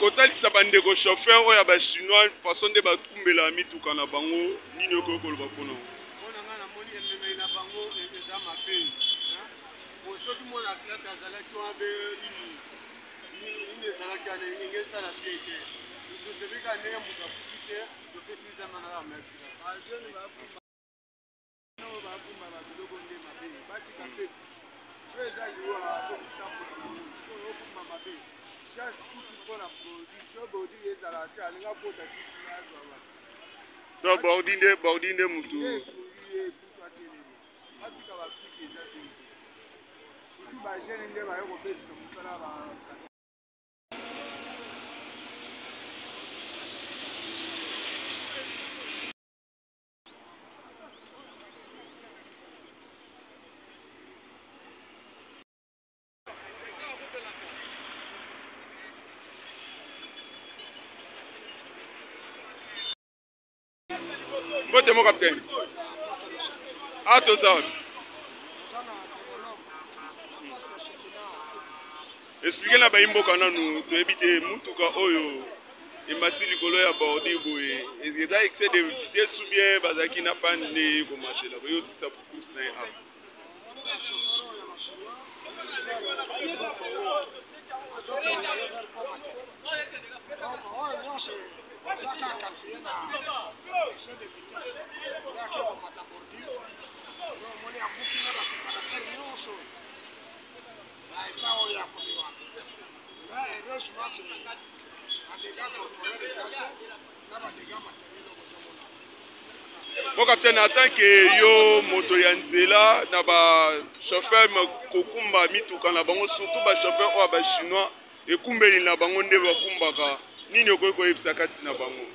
kotalisa bandeko chauffeur oyo ya bachinois façon nde bakumbela mituka na bango nini okoki koloba mpona mpona ngai namoni ememeli na bango eza mabe soki mona klase azalaki wabe ini ezalaki ane enge esala bie te tosebika ndenge moto afuki te topesi ezamanaka merci bajeune bakumba babiloko nde mabe batika mpe po eza liwa okotambola okumba mabe chasse tutu mpona produit so bodi ezala te alinga pota tiki azwala donc baudi nde mutu batika bafiki eza te surtout bajeune nde baye kobebisa mosala mbote mo capitaine ato expliquer na bayimboka nanu toyebi te mutuka oyo emati likolo ya bordi boye eza excès de vitesse ou bien bazalaki na panne nde komatela boye osisa course na ye a Bon capitaine, en tant que yo moto ya nzela na ba chauffeur kokumba mituka na bango surtout ba chauffeur oyo ba chinois ekumbeli na bango nde bakumbaka nini okoki koyebisa kati na bango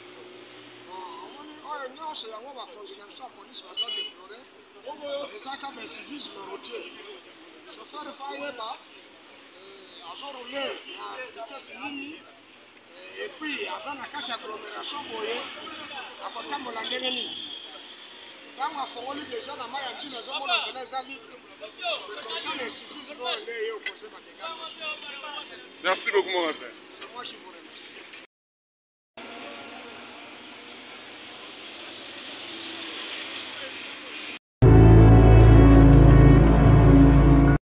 oyo nyonso yango bakonzika biso ya polisi baza deplore ezaka basivisme routier chauffeur fa yeba azorole na vitesse nini epuis aza na kati ya agglomération boye akotambola ndenge nini ntango afongoli deja na mai ya ntina azomona nzela eza libre c'est comme ça le civisme oyo nde ye opose badega nyonso merci beaucoup mon frère. c'est moi qui